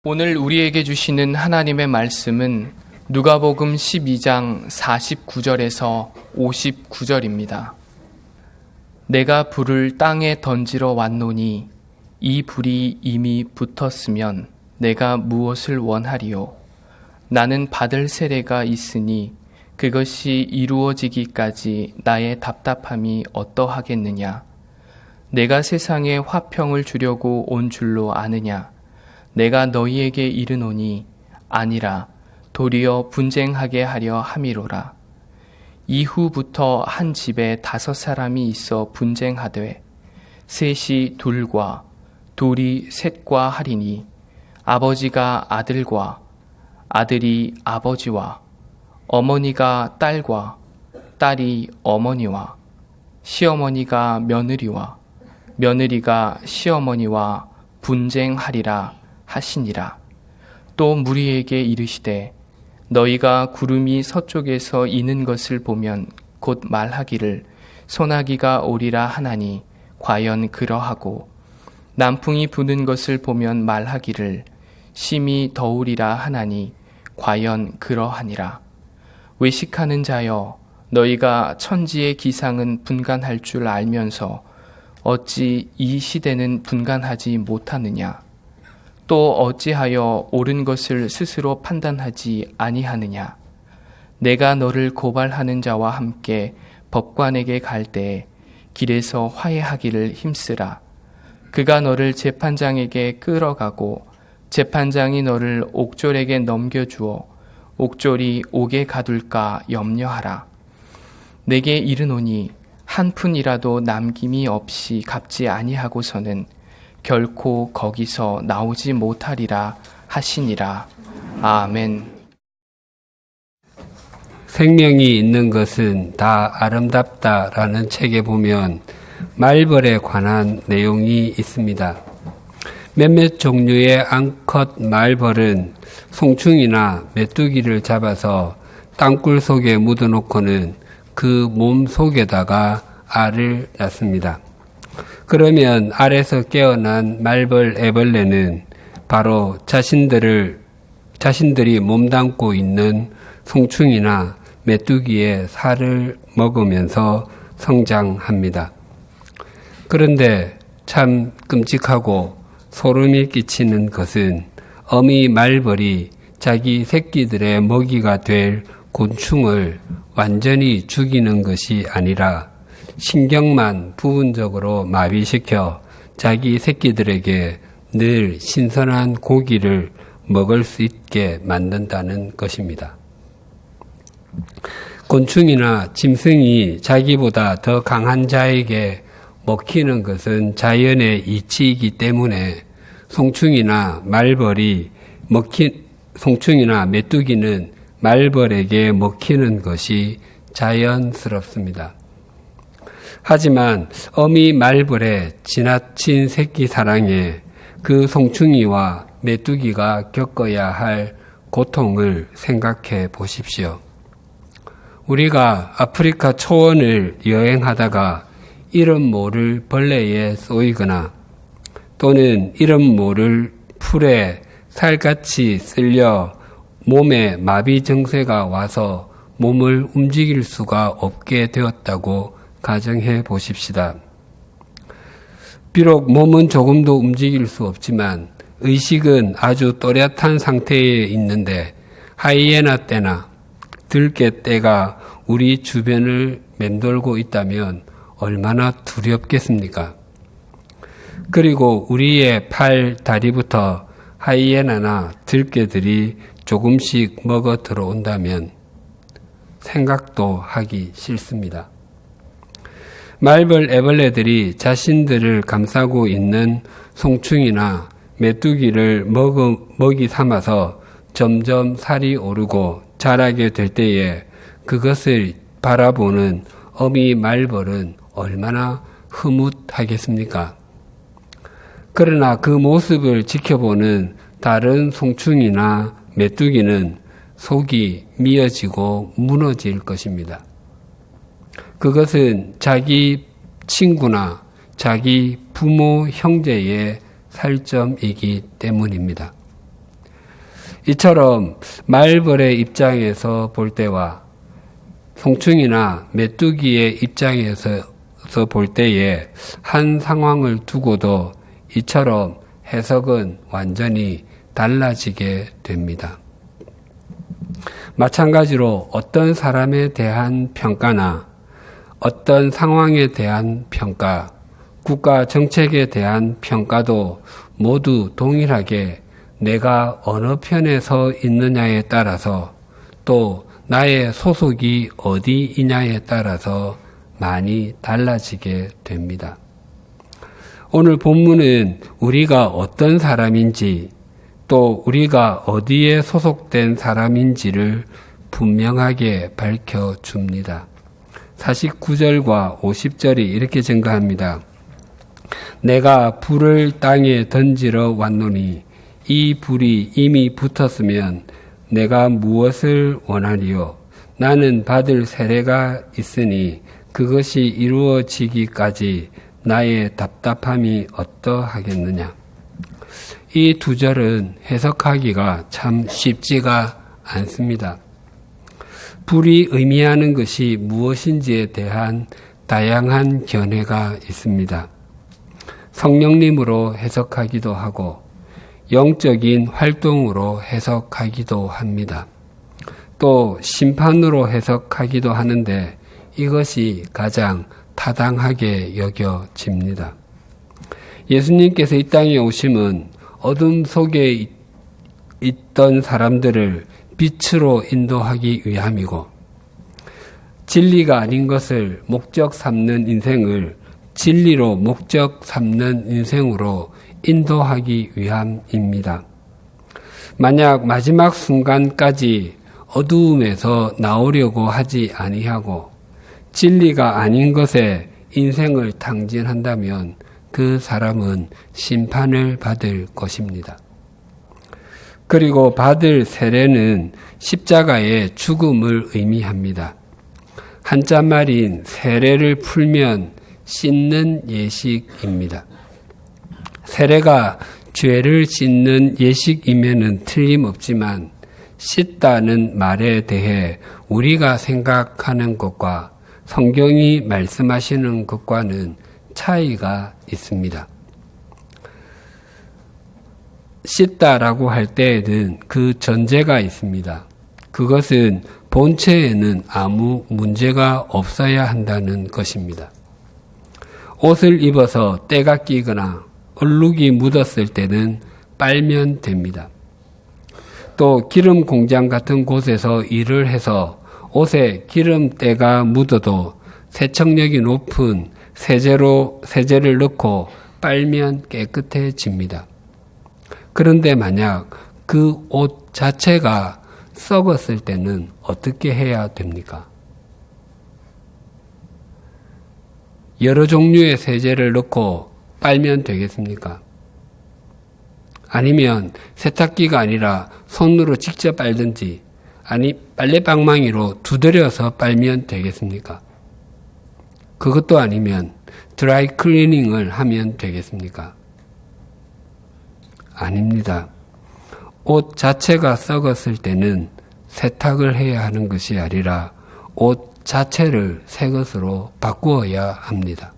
오늘 우리에게 주시는 하나님의 말씀은 누가복음 12장 49절에서 59절입니다. 내가 불을 땅에 던지러 왔노니 이 불이 이미 붙었으면 내가 무엇을 원하리요? 나는 받을 세례가 있으니 그것이 이루어지기까지 나의 답답함이 어떠하겠느냐? 내가 세상에 화평을 주려고 온 줄로 아느냐? 내가 너희에게 이르노니 아니라 도리어 분쟁하게 하려 함이로라. 이후부터 한 집에 5사람이 있어 분쟁하되 셋이 둘과 둘이 셋과 하리니 아버지가 아들과 아들이 아버지와 어머니가 딸과 딸이 어머니와 시어머니가 며느리와 며느리가 시어머니와 분쟁하리라 하시니라. 또 무리에게 이르시되 너희가 구름이 서쪽에서 이는 것을 보면 곧 말하기를 소나기가 오리라 하나니 과연 그러하고 남풍이 부는 것을 보면 말하기를 심히 더우리라 하나니 과연 그러하니라. 외식하는 자여 너희가 천지의 기상은 분간할 줄 알면서 어찌 이 시대는 분간하지 못하느냐? 또 어찌하여 옳은 것을 스스로 판단하지 아니하느냐? 내가 너를 고발하는 자와 함께 법관에게 갈 때에 길에서 화해하기를 힘쓰라. 그가 너를 재판장에게 끌어가고 재판장이 너를 옥졸에게 넘겨주어 옥졸이 옥에 가둘까 염려하라. 내게 이르노니 한 푼이라도 남김이 없이 갚지 아니하고서는 결코 거기서 나오지 못하리라 하시니라. 아멘. 생명이 있는 것은 다 아름답다라는 책에 보면 말벌에 관한 내용이 있습니다. 몇몇 종류의 암컷 말벌은 송충이나 메뚜기를 잡아서 땅굴 속에 묻어놓고는 그 몸 속에다가 알을 낳습니다. 그러면 알에서 깨어난 말벌 애벌레는 바로 자신들이 몸담고 있는 송충이나 메뚜기의 살을 먹으면서 성장합니다. 그런데 참 끔찍하고 소름이 끼치는 것은 어미 말벌이 자기 새끼들의 먹이가 될 곤충을 완전히 죽이는 것이 아니라 신경만 부분적으로 마비시켜 자기 새끼들에게 늘 신선한 고기를 먹을 수 있게 만든다는 것입니다. 곤충이나 짐승이 자기보다 더 강한 자에게 먹히는 것은 자연의 이치이기 때문에 송충이나 메뚜기는 말벌에게 먹히는 것이 자연스럽습니다. 하지만 어미 말벌의 지나친 새끼 사랑에 그 송충이와 메뚜기가 겪어야 할 고통을 생각해 보십시오. 우리가 아프리카 초원을 여행하다가 이름 모를 벌레에 쏘이거나 또는 이름 모를 풀에 살같이 쓸려 몸에 마비 증세가 와서 몸을 움직일 수가 없게 되었다고 가정해 보십시다. 비록 몸은 조금도 움직일 수 없지만 의식은 아주 또렷한 상태에 있는데 하이에나 떼나 들개 떼가 우리 주변을 맴돌고 있다면 얼마나 두렵겠습니까? 그리고 우리의 팔, 다리부터 하이에나나 들개들이 조금씩 먹어 들어온다면 생각도 하기 싫습니다. 말벌 애벌레들이 자신들을 감싸고 있는 송충이나 메뚜기를 먹이 삼아서 점점 살이 오르고 자라게 될 때에 그것을 바라보는 어미 말벌은 얼마나 흐뭇하겠습니까? 그러나 그 모습을 지켜보는 다른 송충이나 메뚜기는 속이 미어지고 무너질 것입니다. 그것은 자기 친구나 자기 부모, 형제의 살점이기 때문입니다. 이처럼 말벌의 입장에서 볼 때와 송충이나 메뚜기의 입장에서 볼 때에 한 상황을 두고도 이처럼 해석은 완전히 달라지게 됩니다. 마찬가지로 어떤 사람에 대한 평가나 어떤 상황에 대한 평가, 국가 정책에 대한 평가도 모두 동일하게 내가 어느 편에 서 있느냐에 따라서 또 나의 소속이 어디이냐에 따라서 많이 달라지게 됩니다. 오늘 본문은 우리가 어떤 사람인지 또 우리가 어디에 소속된 사람인지를 분명하게 밝혀줍니다. 49절과 50절이 이렇게 증가합니다. 내가 불을 땅에 던지러 왔노니 이 불이 이미 붙었으면 내가 무엇을 원하리요? 나는 받을 세례가 있으니 그것이 이루어지기까지 나의 답답함이 어떠하겠느냐? 이 두 절은 해석하기가 참 쉽지가 않습니다. 불이 의미하는 것이 무엇인지에 대한 다양한 견해가 있습니다. 성령님으로 해석하기도 하고 영적인 활동으로 해석하기도 합니다. 또 심판으로 해석하기도 하는데 이것이 가장 타당하게 여겨집니다. 예수님께서 이 땅에 오심은 어둠 속에 있던 사람들을 빛으로 인도하기 위함이고 진리가 아닌 것을 목적 삼는 인생을 진리로 목적 삼는 인생으로 인도하기 위함입니다. 만약 마지막 순간까지 어두움에서 나오려고 하지 아니하고 진리가 아닌 것에 인생을 탕진한다면 그 사람은 심판을 받을 것입니다. 그리고 받을 세례는 십자가의 죽음을 의미합니다. 한자말인 세례를 풀면 씻는 예식입니다. 세례가 죄를 씻는 예식이면은 틀림없지만 씻다는 말에 대해 우리가 생각하는 것과 성경이 말씀하시는 것과는 차이가 있습니다. 씻다라고 할 때에는 그 전제가 있습니다. 그것은 본체에는 아무 문제가 없어야 한다는 것입니다. 옷을 입어서 때가 끼거나 얼룩이 묻었을 때는 빨면 됩니다. 또 기름 공장 같은 곳에서 일을 해서 옷에 기름때가 묻어도 세척력이 높은 세제를 넣고 빨면 깨끗해집니다. 그런데 만약 그 옷 자체가 썩었을 때는 어떻게 해야 됩니까? 여러 종류의 세제를 넣고 빨면 되겠습니까? 아니면 세탁기가 아니라 손으로 직접 빨든지 아니 빨래방망이로 두드려서 빨면 되겠습니까? 그것도 아니면 드라이 클리닝을 하면 되겠습니까? 아닙니다. 옷 자체가 썩었을 때는 세탁을 해야 하는 것이 아니라 옷 자체를 새 것으로 바꾸어야 합니다.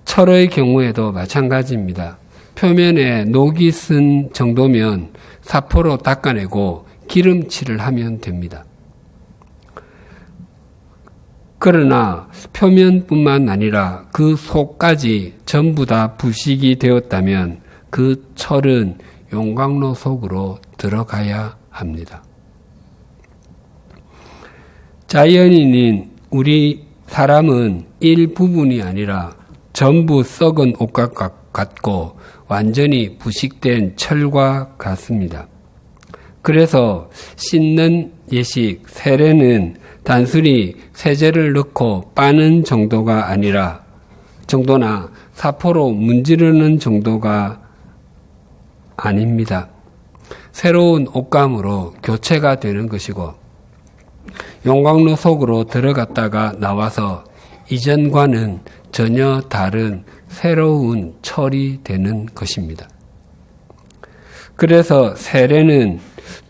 철의 경우에도 마찬가지입니다. 표면에 녹이 쓴 정도면 사포로 닦아내고 기름칠을 하면 됩니다. 그러나 표면뿐만 아니라 그 속까지 전부 다 부식이 되었다면 그 철은 용광로 속으로 들어가야 합니다. 자연인인 우리 사람은 일부분이 아니라 전부 썩은 옷과 같고 완전히 부식된 철과 같습니다. 그래서 씻는 예식, 세례는 단순히 세제를 넣고 빠는 정도가 아니라 정도나 사포로 문지르는 정도가 아닙니다. 새로운 옷감으로 교체가 되는 것이고 용광로 속으로 들어갔다가 나와서 이전과는 전혀 다른 새로운 철이 되는 것입니다. 그래서 세례는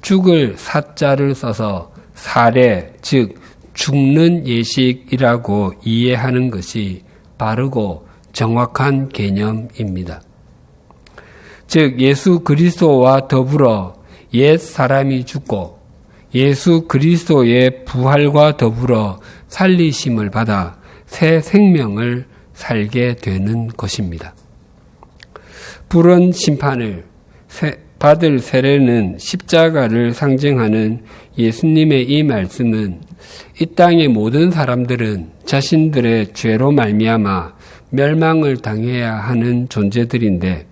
죽을 사자를 써서 사례, 즉 죽는 예식이라고 이해하는 것이 바르고 정확한 개념입니다. 즉 예수 그리스도와 더불어 옛 사람이 죽고 예수 그리스도의 부활과 더불어 살리심을 받아 새 생명을 살게 되는 것입니다. 불은 심판을 받을 세례는 십자가를 상징하는 예수님의 이 말씀은 이 땅의 모든 사람들은 자신들의 죄로 말미암아 멸망을 당해야 하는 존재들인데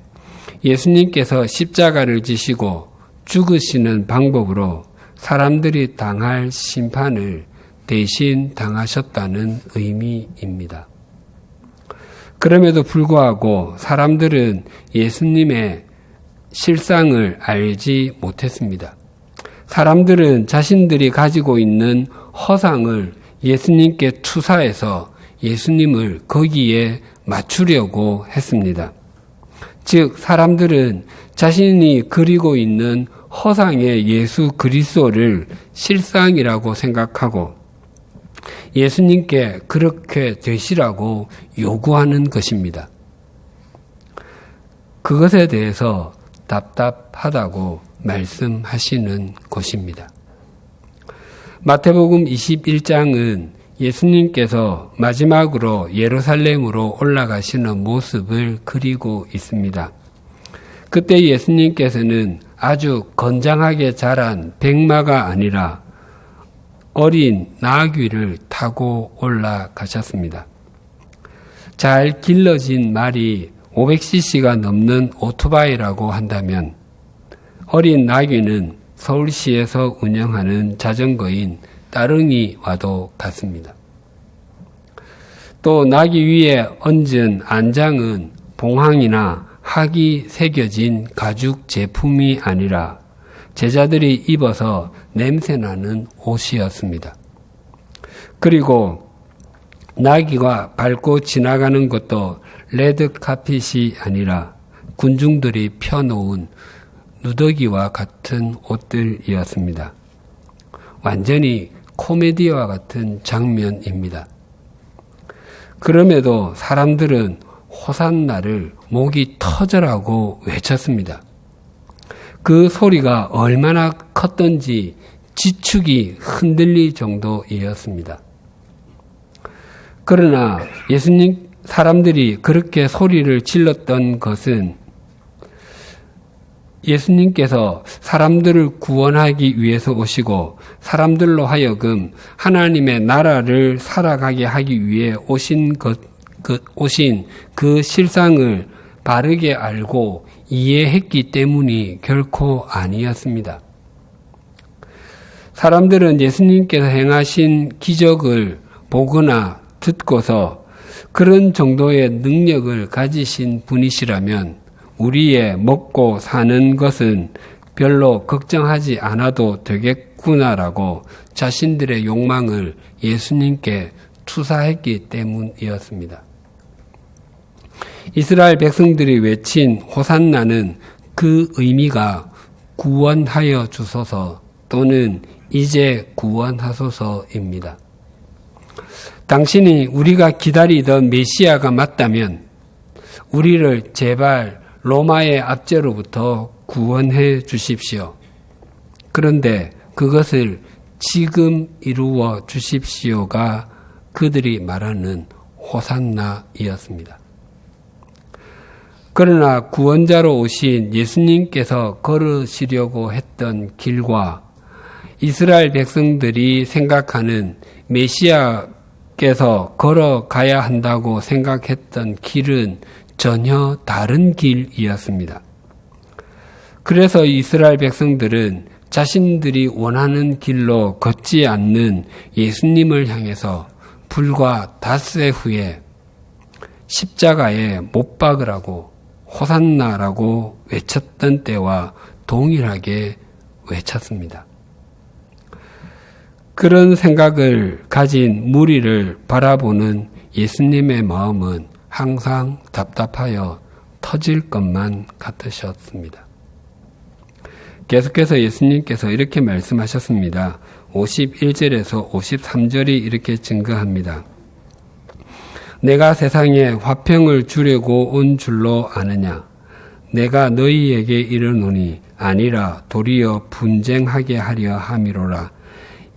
예수님께서 십자가를 지시고 죽으시는 방법으로 사람들이 당할 심판을 대신 당하셨다는 의미입니다. 그럼에도 불구하고 사람들은 예수님의 실상을 알지 못했습니다. 사람들은 자신들이 가지고 있는 허상을 예수님께 투사해서 예수님을 거기에 맞추려고 했습니다. 즉 사람들은 자신이 그리고 있는 허상의 예수 그리스도를 실상이라고 생각하고 예수님께 그렇게 되시라고 요구하는 것입니다. 그것에 대해서 답답하다고 말씀하시는 것입니다. 마태복음 21장은 예수님께서 마지막으로 예루살렘으로 올라가시는 모습을 그리고 있습니다. 그때 예수님께서는 아주 건장하게 자란 백마가 아니라 어린 나귀를 타고 올라가셨습니다. 잘 길러진 말이 500cc가 넘는 오토바이라고 한다면 어린 나귀는 서울시에서 운영하는 자전거인 따릉이와도 같습니다. 또 나귀 위에 얹은 안장은 봉황이나 학이 새겨진 가죽 제품이 아니라 제자들이 입어서 냄새나는 옷이었습니다. 그리고 나귀가 밟고 지나가는 것도 레드카펫이 아니라 군중들이 펴놓은 누더기와 같은 옷들이었습니다. 완전히 코미디와 같은 장면입니다. 그럼에도 사람들은 호산나를 목이 터져라고 외쳤습니다. 그 소리가 얼마나 컸던지 지축이 흔들릴 정도이었습니다. 그러나 예수님 사람들이 그렇게 소리를 질렀던 것은 예수님께서 사람들을 구원하기 위해서 오시고 사람들로 하여금 하나님의 나라를 살아가게 하기 위해 오신 그 실상을 바르게 알고 이해했기 때문이 결코 아니었습니다. 사람들은 예수님께서 행하신 기적을 보거나 듣고서 그런 정도의 능력을 가지신 분이시라면 우리의 먹고 사는 것은 별로 걱정하지 않아도 되겠구나라고 자신들의 욕망을 예수님께 투사했기 때문이었습니다. 이스라엘 백성들이 외친 호산나는 그 의미가 구원하여 주소서 또는 이제 구원하소서입니다. 당신이 우리가 기다리던 메시아가 맞다면 우리를 제발 로마의 압제로부터 구원해 주십시오. 그런데 그것을 지금 이루어 주십시오가 그들이 말하는 호산나이었습니다. 그러나 구원자로 오신 예수님께서 걸으시려고 했던 길과 이스라엘 백성들이 생각하는 메시아께서 걸어가야 한다고 생각했던 길은 전혀 다른 길이었습니다. 그래서 이스라엘 백성들은 자신들이 원하는 길로 걷지 않는 예수님을 향해서 불과 닷새 후에 십자가에 못 박으라고 호산나라고 외쳤던 때와 동일하게 외쳤습니다. 그런 생각을 가진 무리를 바라보는 예수님의 마음은 항상 답답하여 터질 것만 같으셨습니다. 계속해서 예수님께서 이렇게 말씀하셨습니다. 51절에서 53절이 이렇게 증거합니다. 내가 세상에 화평을 주려고 온 줄로 아느냐? 내가 너희에게 이르노니 아니라 도리어 분쟁하게 하려 함이로라.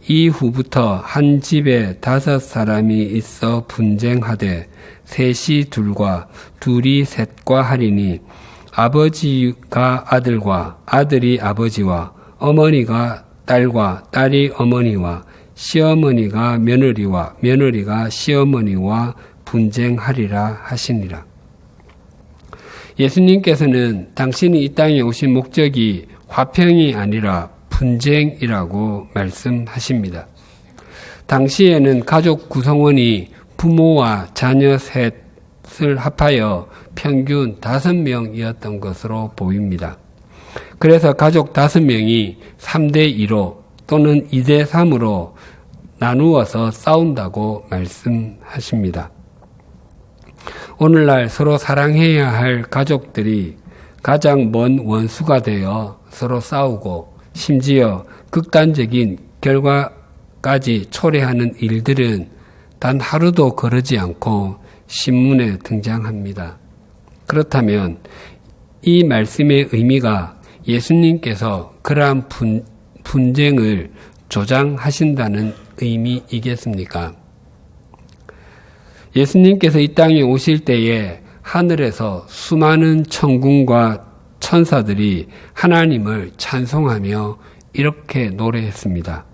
이후부터 한 집에 5사람이 있어 분쟁하되 셋이 둘과 둘이 셋과 하리니 아버지가 아들과 아들이 아버지와 어머니가 딸과 딸이 어머니와 시어머니가 며느리와 며느리가 시어머니와 분쟁하리라 하시니라. 예수님께서는 당신이 이 땅에 오신 목적이 화평이 아니라 분쟁이라고 말씀하십니다. 당시에는 가족 구성원이 부모와 자녀 셋을 합하여 평균 5명이었던 것으로 보입니다. 그래서 가족 5명이 3대2로 또는 2대3으로 나누어서 싸운다고 말씀하십니다. 오늘날 서로 사랑해야 할 가족들이 가장 먼 원수가 되어 서로 싸우고 심지어 극단적인 결과까지 초래하는 일들은 단 하루도 거르지 않고 신문에 등장합니다. 그렇다면 이 말씀의 의미가 예수님께서 그러한 분쟁을 조장하신다는 의미이겠습니까? 예수님께서 이 땅에 오실 때에 하늘에서 수많은 천군과 천사들이 하나님을 찬송하며 이렇게 노래했습니다.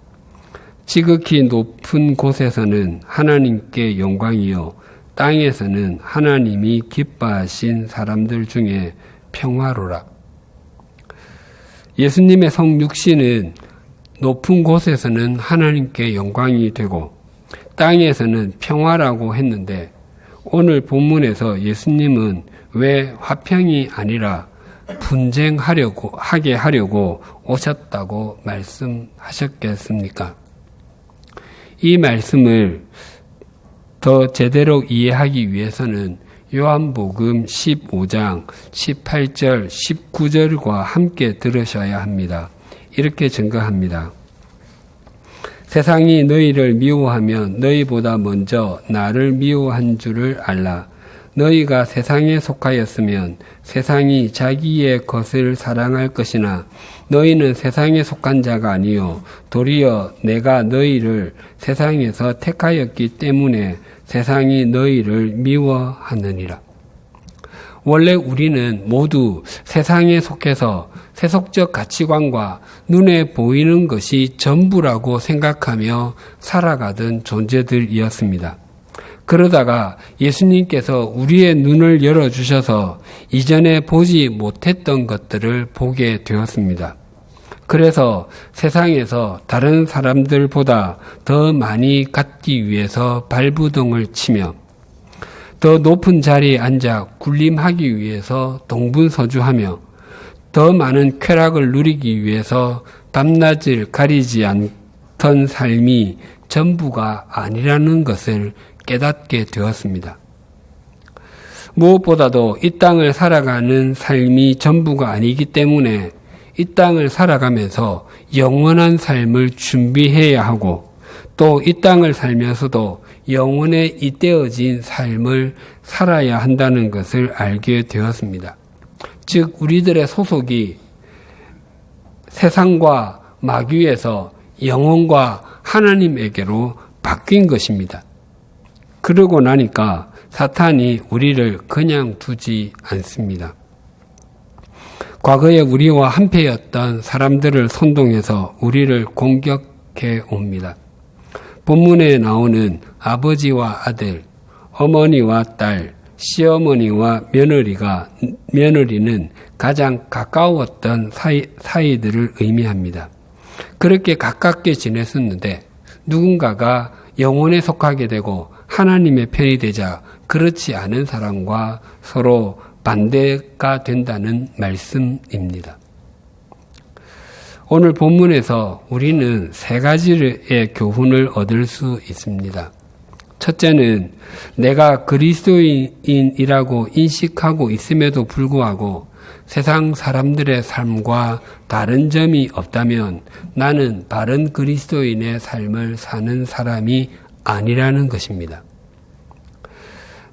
지극히 높은 곳에서는 하나님께 영광이요 땅에서는 하나님이 기뻐하신 사람들 중에 평화로라. 예수님의 성육신은 높은 곳에서는 하나님께 영광이 되고 땅에서는 평화라고 했는데 오늘 본문에서 예수님은 왜 화평이 아니라 분쟁하게 하려고 오셨다고 말씀하셨겠습니까? 이 말씀을 더 제대로 이해하기 위해서는 요한복음 15장 18절 19절과 함께 들으셔야 합니다. 이렇게 증거합니다. 세상이 너희를 미워하면 너희보다 먼저 나를 미워한 줄을 알라. 너희가 세상에 속하였으면 세상이 자기의 것을 사랑할 것이나 너희는 세상에 속한 자가 아니요 도리어 내가 너희를 세상에서 택하였기 때문에 세상이 너희를 미워하느니라. 원래 우리는 모두 세상에 속해서 세속적 가치관과 눈에 보이는 것이 전부라고 생각하며 살아가던 존재들이었습니다. 그러다가 예수님께서 우리의 눈을 열어주셔서 이전에 보지 못했던 것들을 보게 되었습니다. 그래서 세상에서 다른 사람들보다 더 많이 갖기 위해서 발부동을 치며 더 높은 자리에 앉아 군림하기 위해서 동분서주하며 더 많은 쾌락을 누리기 위해서 밤낮을 가리지 않던 삶이 전부가 아니라는 것을 깨닫게 되었습니다. 무엇보다도 이 땅을 살아가는 삶이 전부가 아니기 때문에 이 땅을 살아가면서 영원한 삶을 준비해야 하고 또 이 땅을 살면서도 영원에 잇대어진 삶을 살아야 한다는 것을 알게 되었습니다. 즉 우리들의 소속이 세상과 마귀에서 영혼과 하나님에게로 바뀐 것입니다. 그러고 나니까 사탄이 우리를 그냥 두지 않습니다. 과거에 우리와 한패였던 사람들을 선동해서 우리를 공격해 옵니다. 본문에 나오는 아버지와 아들, 어머니와 딸, 시어머니와 며느리는 가장 가까웠던 사이들을 의미합니다. 그렇게 가깝게 지냈었는데 누군가가 영혼에 속하게 되고 하나님의 편이 되자 그렇지 않은 사람과 서로 반대가 된다는 말씀입니다. 오늘 본문에서 우리는 3가지의 교훈을 얻을 수 있습니다. 첫째는 내가 그리스도인이라고 인식하고 있음에도 불구하고 세상 사람들의 삶과 다른 점이 없다면 나는 바른 그리스도인의 삶을 사는 사람이 아니라는 것입니다.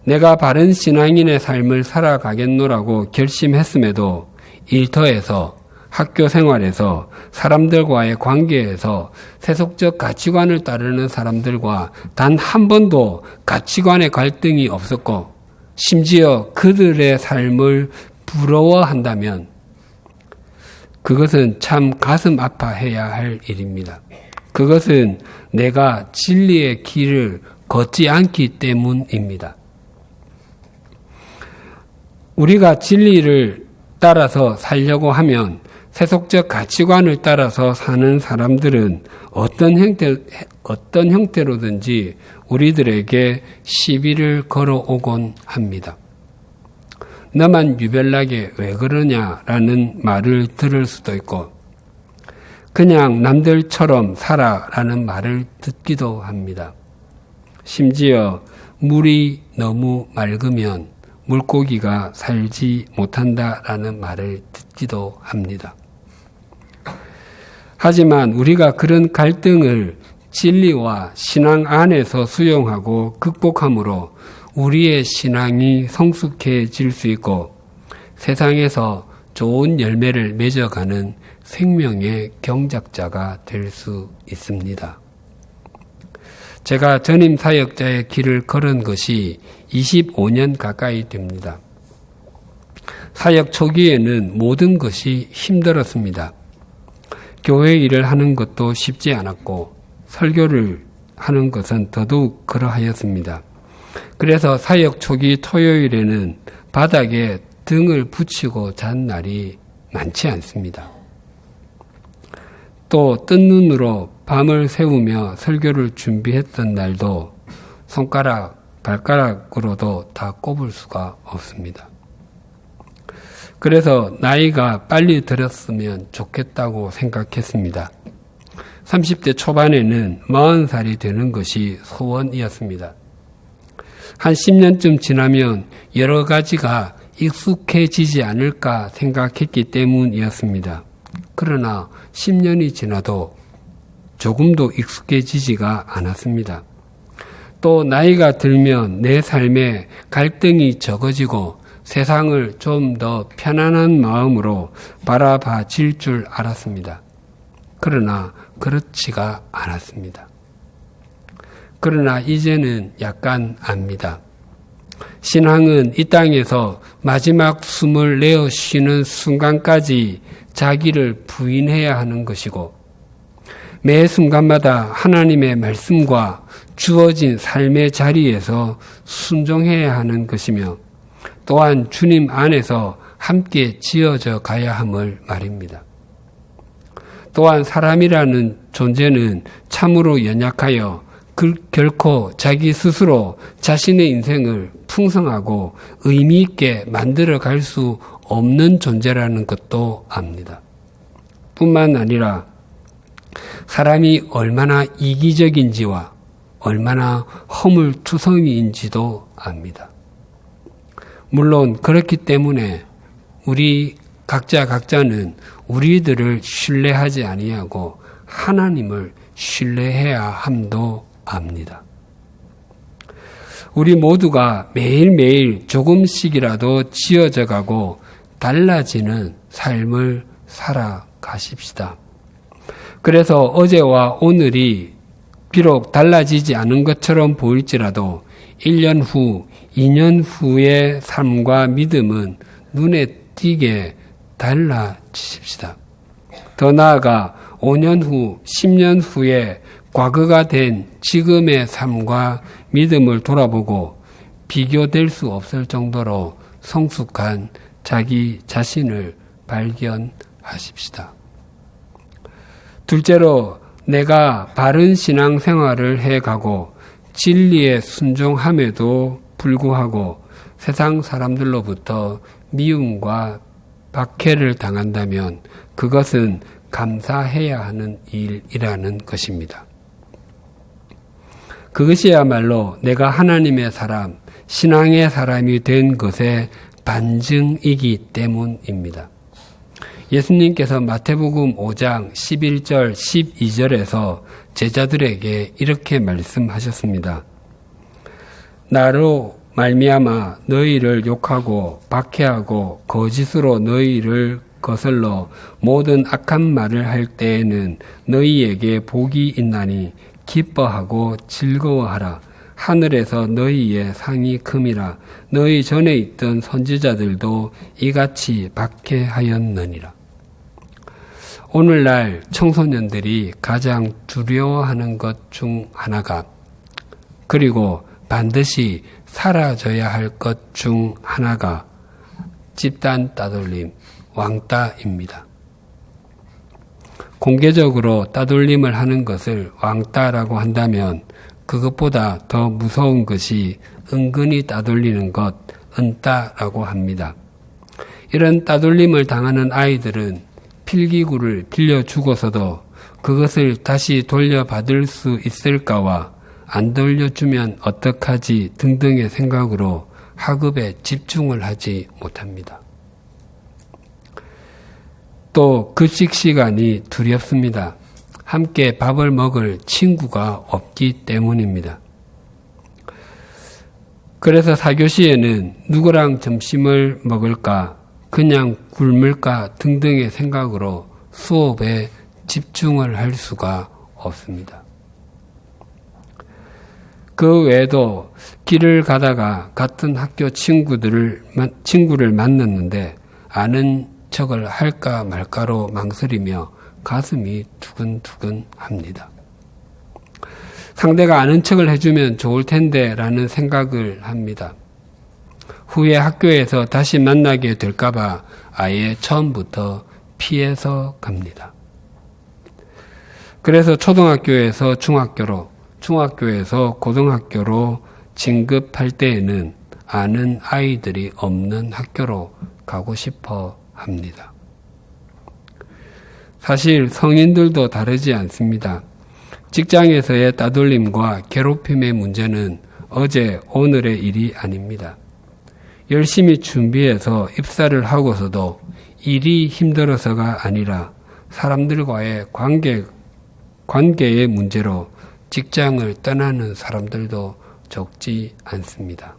내가 바른 신앙인의 삶을 살아가겠노라고 결심했음에도 일터에서, 학교 생활에서, 사람들과의 관계에서 세속적 가치관을 따르는 사람들과 단 한 번도 가치관의 갈등이 없었고 심지어 그들의 삶을 부러워한다면 그것은 참 가슴 아파해야 할 일입니다. 그것은 내가 진리의 길을 걷지 않기 때문입니다. 우리가 진리를 따라서 살려고 하면 세속적 가치관을 따라서 사는 사람들은 어떤 형태로든지 우리들에게 시비를 걸어오곤 합니다. 너만 유별나게 왜 그러냐라는 말을 들을 수도 있고 그냥 남들처럼 살아라는 말을 듣기도 합니다. 심지어 물이 너무 맑으면 물고기가 살지 못한다라는 말을 듣기도 합니다. 하지만 우리가 그런 갈등을 진리와 신앙 안에서 수용하고 극복함으로 우리의 신앙이 성숙해질 수 있고 세상에서 좋은 열매를 맺어가는 생명의 경작자가 될 수 있습니다. 제가 전임 사역자의 길을 걸은 것이 25년 가까이 됩니다. 사역 초기에는 모든 것이 힘들었습니다. 교회 일을 하는 것도 쉽지 않았고 설교를 하는 것은 더더욱 그러하였습니다. 그래서 사역 초기 토요일에는 바닥에 등을 붙이고 잔 날이 많지 않습니다. 또 뜬 눈으로 밤을 새우며 설교를 준비했던 날도 손가락, 발가락으로도 다 꼽을 수가 없습니다. 그래서 나이가 빨리 들었으면 좋겠다고 생각했습니다. 30대 초반에는 40살이 되는 것이 소원이었습니다. 한 10년쯤 지나면 여러 가지가 익숙해지지 않을까 생각했기 때문이었습니다. 그러나 10년이 지나도 조금도 익숙해지지가 않았습니다. 또 나이가 들면 내 삶에 갈등이 적어지고 세상을 좀 더 편안한 마음으로 바라봐질 줄 알았습니다. 그러나 그렇지가 않았습니다. 그러나 이제는 약간 압니다. 신앙은 이 땅에서 마지막 숨을 내어 쉬는 순간까지 자기를 부인해야 하는 것이고 매 순간마다 하나님의 말씀과 주어진 삶의 자리에서 순종해야 하는 것이며 또한 주님 안에서 함께 지어져 가야 함을 말입니다. 또한 사람이라는 존재는 참으로 연약하여 결코 자기 스스로 자신의 인생을 풍성하고 의미 있게 만들어 갈 수 없는 존재라는 것도 압니다. 뿐만 아니라 사람이 얼마나 이기적인지와 얼마나 허물투성이인지도 압니다. 물론 그렇기 때문에 우리 각자는 우리들을 신뢰하지 아니하고 하나님을 신뢰해야 함도 압니다. 우리 모두가 매일매일 조금씩이라도 지어져 가고 달라지는 삶을 살아가십시다. 그래서 어제와 오늘이 비록 달라지지 않은 것처럼 보일지라도 1년 후, 2년 후의 삶과 믿음은 눈에 띄게 달라지십시다. 더 나아가 5년 후, 10년 후에 과거가 된 지금의 삶과 믿음을 돌아보고 비교될 수 없을 정도로 성숙한 자기 자신을 발견하십시다. 둘째로 내가 바른 신앙생활을 해가고 진리에 순종함에도 불구하고 세상 사람들로부터 미움과 박해를 당한다면 그것은 감사해야 하는 일이라는 것입니다. 그것이야말로 내가 하나님의 사람, 신앙의 사람이 된 것의 반증이기 때문입니다. 예수님께서 마태복음 5장 11절 12절에서 제자들에게 이렇게 말씀하셨습니다. 나로 말미암아 너희를 욕하고 박해하고 거짓으로 너희를 거슬러 모든 악한 말을 할 때에는 너희에게 복이 있나니 기뻐하고 즐거워하라. 하늘에서 너희의 상이 큼이라. 너희 전에 있던 선지자들도 이같이 박해하였느니라. 오늘날 청소년들이 가장 두려워하는 것 중 하나가, 그리고 반드시 사라져야 할 것 중 하나가 집단 따돌림, 왕따입니다. 공개적으로 따돌림을 하는 것을 왕따라고 한다면 그것보다 더 무서운 것이 은근히 따돌리는 것, 은따라고 합니다. 이런 따돌림을 당하는 아이들은 필기구를 빌려주고서도 그것을 다시 돌려받을 수 있을까와 안 돌려주면 어떡하지 등등의 생각으로 학업에 집중을 하지 못합니다. 또 급식 시간이 두렵습니다. 함께 밥을 먹을 친구가 없기 때문입니다. 그래서 4교시에는 누구랑 점심을 먹을까, 그냥 굶을까 등등의 생각으로 수업에 집중을 할 수가 없습니다. 그 외에도 길을 가다가 같은 학교 친구를 만났는데 아는 척을 할까 말까로 망설이며 가슴이 두근두근 합니다. 상대가 아는 척을 해주면 좋을 텐데 라는 생각을 합니다. 후에 학교에서 다시 만나게 될까봐 아예 처음부터 피해서 갑니다. 그래서 초등학교에서 중학교로, 중학교에서 고등학교로 진급할 때에는 아는 아이들이 없는 학교로 가고 싶어 합니다. 사실 성인들도 다르지 않습니다. 직장에서의 따돌림과 괴롭힘의 문제는 어제 오늘의 일이 아닙니다. 열심히 준비해서 입사를 하고서도 일이 힘들어서가 아니라 사람들과의 관계의 문제로 직장을 떠나는 사람들도 적지 않습니다.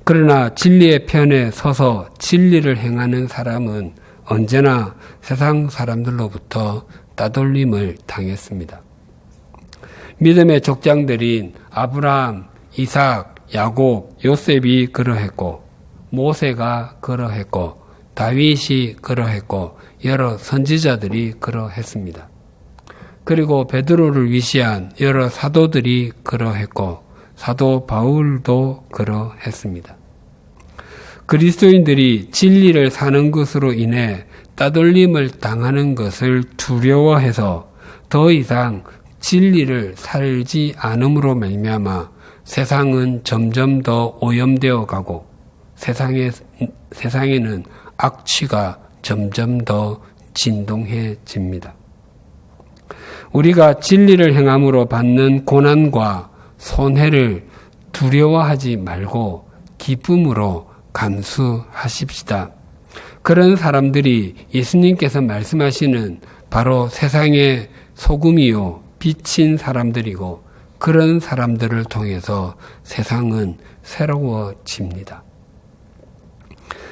그러나 진리의 편에 서서 진리를 행하는 사람은 언제나 세상 사람들로부터 따돌림을 당했습니다. 믿음의 족장들인 아브라함, 이삭, 야곱, 요셉이 그러했고, 모세가 그러했고, 다윗이 그러했고, 여러 선지자들이 그러했습니다. 그리고 베드로를 위시한 여러 사도들이 그러했고, 사도 바울도 그러했습니다. 그리스도인들이 진리를 사는 것으로 인해 따돌림을 당하는 것을 두려워해서 더 이상 진리를 살지 않음으로 말미암아 세상은 점점 더 오염되어 가고 세상에는 악취가 점점 더 진동해집니다. 우리가 진리를 행함으로 받는 고난과 손해를 두려워하지 말고 기쁨으로 감수하십시다. 그런 사람들이 예수님께서 말씀하시는 바로 세상의 소금이요 빛인 사람들이고, 그런 사람들을 통해서 세상은 새로워집니다.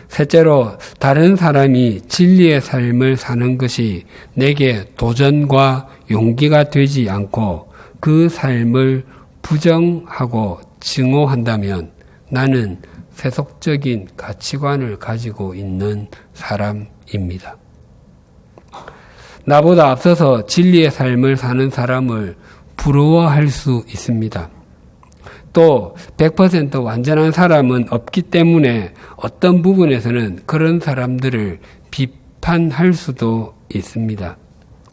셋째로, 다른 사람이 진리의 삶을 사는 것이 내게 도전과 용기가 되지 않고 그 삶을 부정하고 증오한다면 나는 세속적인 가치관을 가지고 있는 사람입니다. 나보다 앞서서 진리의 삶을 사는 사람을 부러워할 수 있습니다. 또 100% 완전한 사람은 없기 때문에 어떤 부분에서는 그런 사람들을 비판할 수도 있습니다.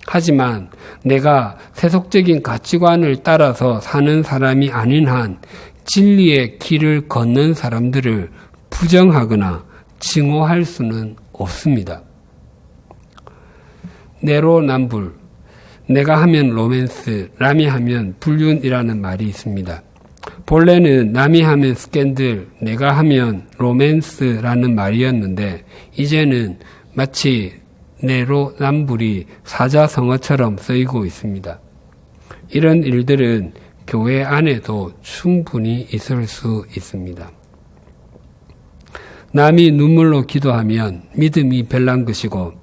하지만 내가 세속적인 가치관을 따라서 사는 사람이 아닌 한 진리의 길을 걷는 사람들을 부정하거나 증오할 수는 없습니다. 내로남불, 내가 하면 로맨스, 남이 하면 불륜이라는 말이 있습니다. 본래는 남이 하면 스캔들, 내가 하면 로맨스라는 말이었는데 이제는 마치 내로남불이 사자성어처럼 쓰이고 있습니다. 이런 일들은 교회 안에도 충분히 있을 수 있습니다. 남이 눈물로 기도하면 믿음이 별난 것이고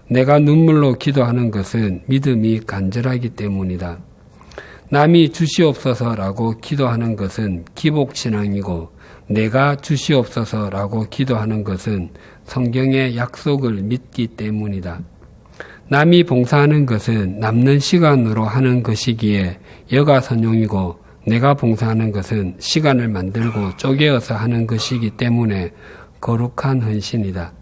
내가 눈물로 기도하는 것은 믿음이 간절하기 때문이다. 남이 주시옵소서라고 기도하는 것은 기복신앙이고 내가 주시옵소서라고 기도하는 것은 성경의 약속을 믿기 때문이다. 남이 봉사하는 것은 남는 시간으로 하는 것이기에 여가선용이고 내가 봉사하는 것은 시간을 만들고 쪼개어서 하는 것이기 때문에 거룩한 헌신이다.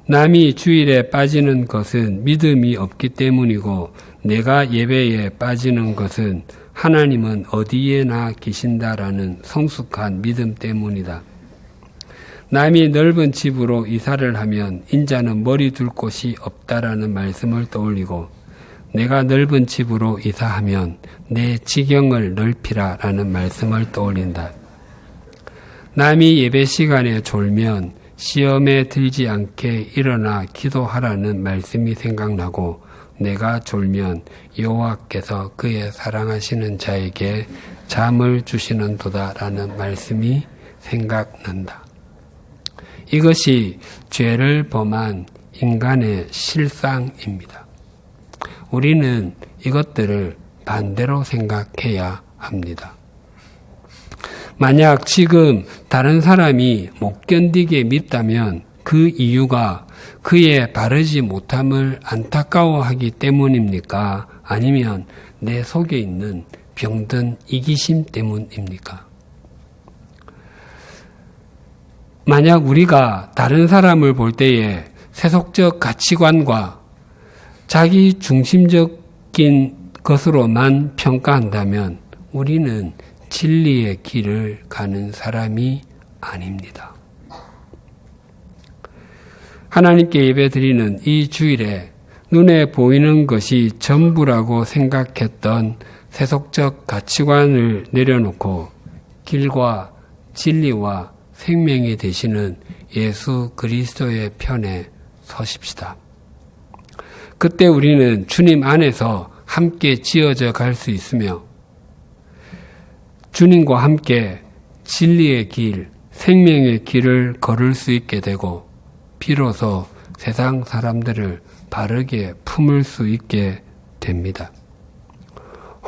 남이 주일에 빠지는 것은 믿음이 없기 때문이고 내가 예배에 빠지는 것은 하나님은 어디에나 계신다라는 성숙한 믿음 때문이다. 남이 넓은 집으로 이사를 하면 인자는 머리 둘 곳이 없다라는 말씀을 떠올리고 내가 넓은 집으로 이사하면 내 지경을 넓히라라는 말씀을 떠올린다. 남이 예배 시간에 졸면 시험에 들지 않게 일어나 기도하라는 말씀이 생각나고 내가 졸면 여호와께서 그의 사랑하시는 자에게 잠을 주시는도다라는 말씀이 생각난다. 이것이 죄를 범한 인간의 실상입니다. 우리는 이것들을 반대로 생각해야 합니다. 만약 지금 다른 사람이 못 견디게 밉다면 그 이유가 그의 바르지 못함을 안타까워하기 때문입니까? 아니면 내 속에 있는 병든 이기심 때문입니까? 만약 우리가 다른 사람을 볼 때에 세속적 가치관과 자기 중심적인 것으로만 평가한다면 우리는 진리의 길을 가는 사람이 아닙니다. 하나님께 예배드리는 이 주일에 눈에 보이는 것이 전부라고 생각했던 세속적 가치관을 내려놓고 길과 진리와 생명이 되시는 예수 그리스도의 편에 서십시다. 그때 우리는 주님 안에서 함께 지어져 갈 수 있으며 주님과 함께 진리의 길, 생명의 길을 걸을 수 있게 되고 비로소 세상 사람들을 바르게 품을 수 있게 됩니다.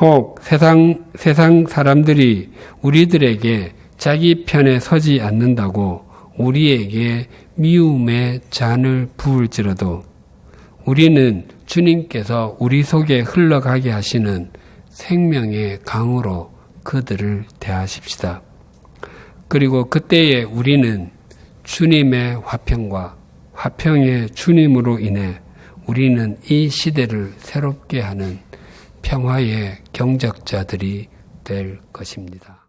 혹 세상 사람들이 우리들에게 자기 편에 서지 않는다고 우리에게 미움의 잔을 부을지라도 우리는 주님께서 우리 속에 흘러가게 하시는 생명의 강으로 그들을 대하십시다. 그리고 그때에 우리는 주님의 화평과 화평의 주님으로 인해 우리는 이 시대를 새롭게 하는 평화의 경적자들이 될 것입니다.